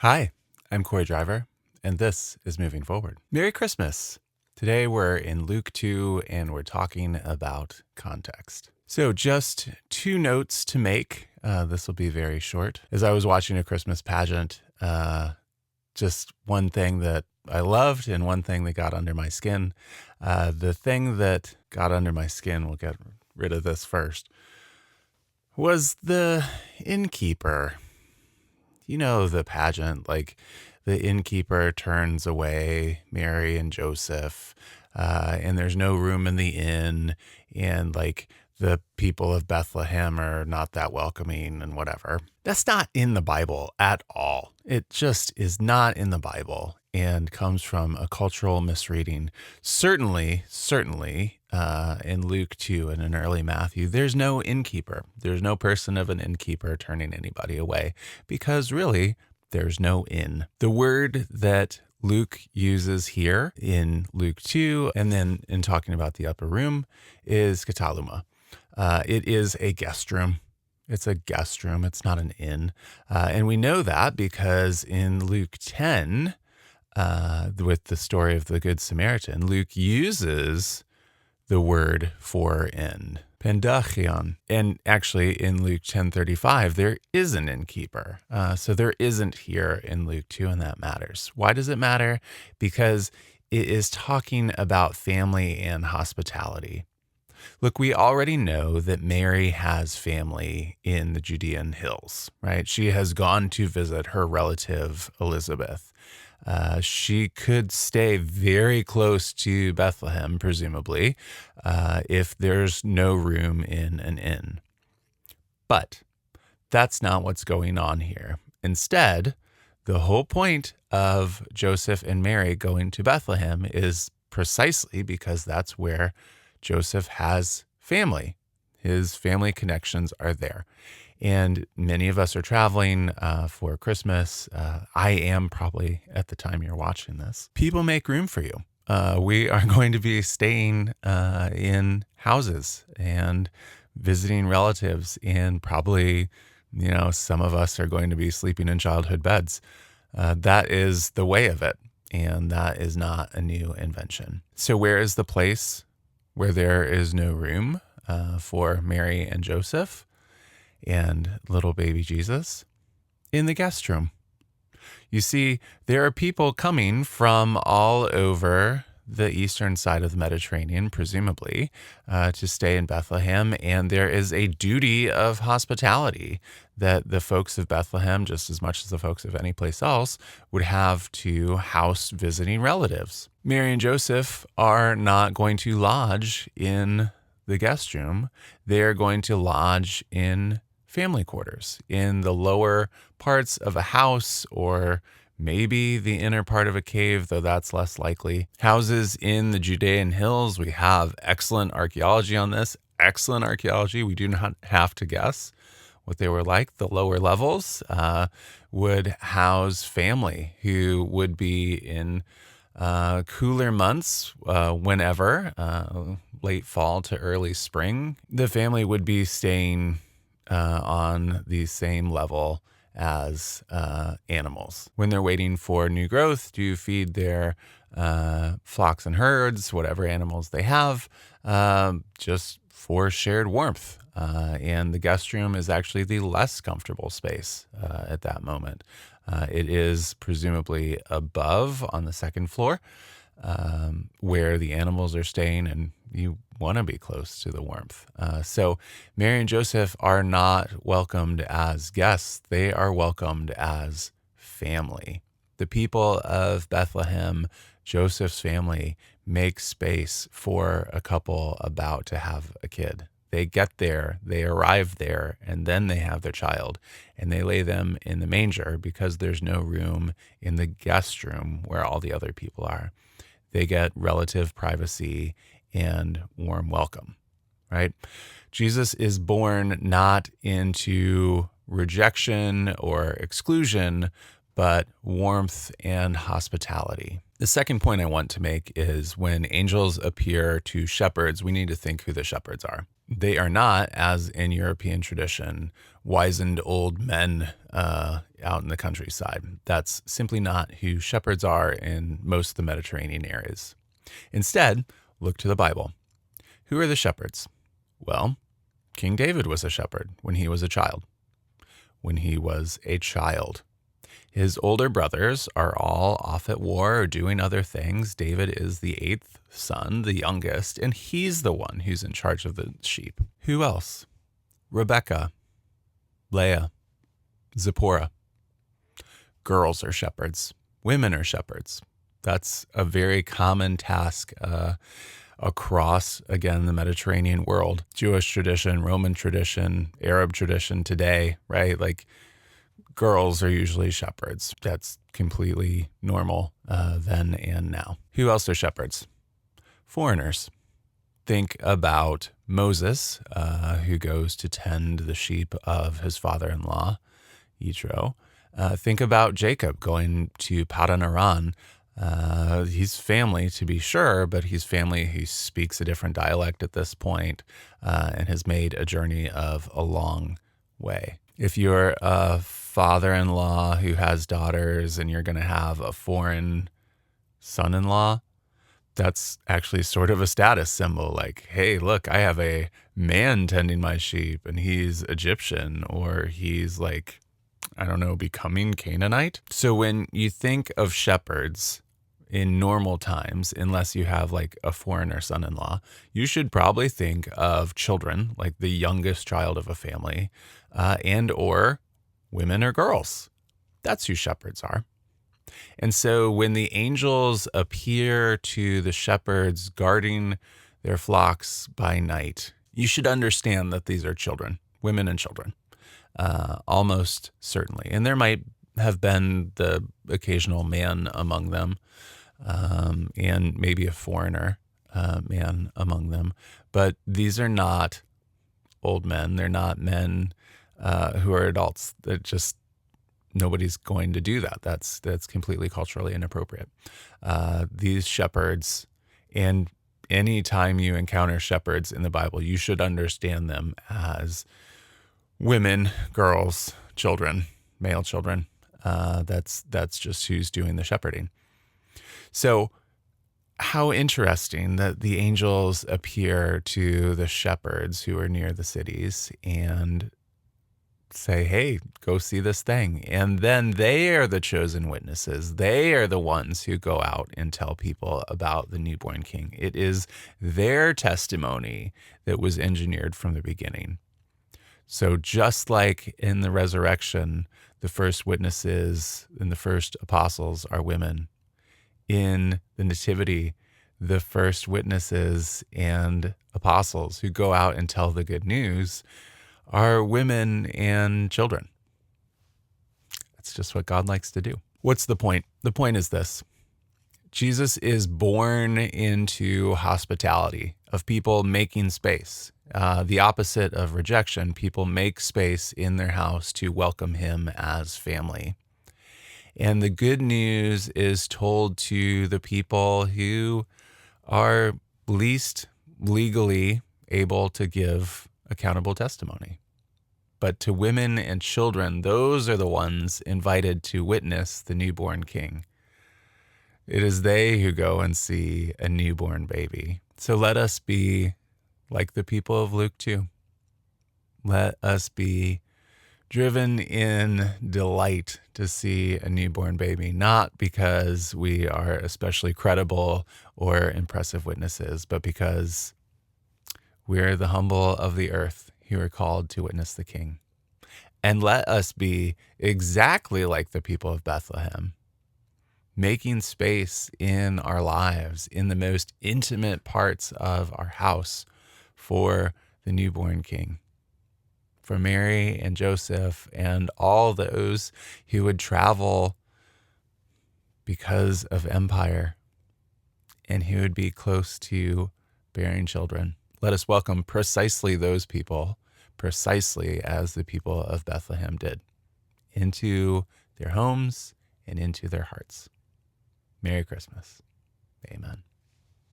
Hi, I'm Corey Driver, and this is Moving Forward. Merry Christmas! Today we're in Luke 2, and we're talking about context. So just two notes to make. This will be very short. As I was watching a Christmas pageant, just one thing that I loved and one thing that got under my skin. The thing that got under my skin, we'll get rid of this first, was the innkeeper. You know, the pageant, like the innkeeper turns away Mary and Joseph, and there's no room in the inn, and like the people of Bethlehem are not that welcoming and whatever. That's not in the Bible at all. It just is not in the Bible and comes from a cultural misreading. Certainly, in Luke 2 and in early Matthew, there's no innkeeper. There's no person of an innkeeper turning anybody away because really there's no inn. The word that Luke uses here in Luke 2 and then in talking about the upper room is kataluma. It is a guest room. It's a guest room. It's not an inn. And we know that because in Luke 10, with the story of the Good Samaritan, Luke uses the word for inn, pendachion. And actually in Luke 10:35, there is an innkeeper. So there isn't here in Luke 2, and that matters. Why does it matter? Because it is talking about family and hospitality. Look, we already know that Mary has family in the Judean hills, right? She has gone to visit her relative Elizabeth. She could stay very close to Bethlehem, presumably, if there's no room in an inn. But that's not what's going on here. Instead, the whole point of Joseph and Mary going to Bethlehem is precisely because that's where Joseph has family. His family connections are there. And many of us are traveling for Christmas. I am probably at the time you're watching this. People make room for you. We are going to be staying in houses and visiting relatives, and probably, some of us are going to be sleeping in childhood beds. That is the way of it, and that is not a new invention. So where is the place where there is no room for Mary and Joseph and little baby Jesus? In the guest room. You see, there are people coming from all over the eastern side of the Mediterranean, presumably, to stay in Bethlehem, and there is a duty of hospitality that the folks of Bethlehem, just as much as the folks of any place else, would have to house visiting relatives. Mary and Joseph are not going to lodge in the guest room. They're going to lodge in family quarters, in the lower parts of a house, or maybe the inner part of a cave, though that's less likely. Houses in the Judean hills, we have excellent archaeology on this. Excellent archaeology. We do not have to guess what they were like. The lower levels would house family who would be in cooler months, whenever, late fall to early spring. The family would be staying on the same level as animals. When they're waiting for new growth to feed their flocks and herds, whatever animals they have, just for shared warmth. And the guest room is actually the less comfortable space at that moment. It is presumably above on the second floor, where the animals are staying, and you want to be close to the warmth. So Mary and Joseph are not welcomed as guests. They are welcomed as family. The people of Bethlehem, Joseph's family, make space for a couple about to have a kid. They get there, they arrive there, and then they have their child, and they lay them in the manger because there's no room in the guest room where all the other people are. They get relative privacy and warm welcome, right? Jesus is born not into rejection or exclusion, but warmth and hospitality. The second point I want to make is when angels appear to shepherds, we need to think who the shepherds are. They are not, as in European tradition, wizened old men out in the countryside. That's simply not who shepherds are in most of the Mediterranean areas. Instead, look to the Bible. Who are the shepherds? Well, King David was a shepherd when he was a child. His older brothers are all off at war or doing other things. David is the 8th son, the youngest, and he's the one who's in charge of the sheep. Who else? Rebecca, Leah, Zipporah. Girls are shepherds. Women are shepherds. That's a very common task across, again, the Mediterranean world. Jewish tradition, Roman tradition, Arab tradition today, right? Like, girls are usually shepherds. That's completely normal then and now. Who else are shepherds? Foreigners. Think about Moses, who goes to tend the sheep of his father-in-law, Yitro. Think about Jacob going to Padan Aram. He's family, to be sure, but he's family who speaks a different dialect at this point and has made a journey of a long way. If you're a father-in-law who has daughters and you're going to have a foreign son-in-law, that's actually sort of a status symbol. Like, hey, look, I have a man tending my sheep and he's Egyptian, or he's like, I don't know, becoming Canaanite. So when you think of shepherds in normal times, unless you have like a foreigner son-in-law, you should probably think of children, like the youngest child of a family, and or women or girls. That's who shepherds are. And so when the angels appear to the shepherds guarding their flocks by night, you should understand that these are children, women and children, almost certainly. And there might have been the occasional man among them, and maybe a foreigner man among them. But these are not old men. They're not men who are adults. They're just, nobody's going to do that. That's completely culturally inappropriate. These shepherds, and any time you encounter shepherds in the Bible, you should understand them as women, girls, children, male children. That's just who's doing the shepherding. So how interesting that the angels appear to the shepherds who are near the cities and say, hey, go see this thing. And then they are the chosen witnesses. They are the ones who go out and tell people about the newborn king. It is their testimony that was engineered from the beginning. So just like in the resurrection, the first witnesses and the first apostles are women. In the nativity, the first witnesses and apostles who go out and tell the good news are women and children. That's just what God likes to do. What's the point? The point is this. Jesus is born into hospitality, of people making space. The opposite of rejection, people make space in their house to welcome him as family. And the good news is told to the people who are least legally able to give accountable testimony. But to women and children, those are the ones invited to witness the newborn king. It is they who go and see a newborn baby. So let us be like the people of Luke 2. Let us be driven in delight to see a newborn baby, not because we are especially credible or impressive witnesses, but because we're the humble of the earth who are called to witness the King. And let us be exactly like the people of Bethlehem, making space in our lives, in the most intimate parts of our house, for the newborn King. For Mary and Joseph and all those who would travel because of empire and who would be close to bearing children. Let us welcome precisely those people, precisely as the people of Bethlehem did, into their homes and into their hearts. Merry Christmas. Amen.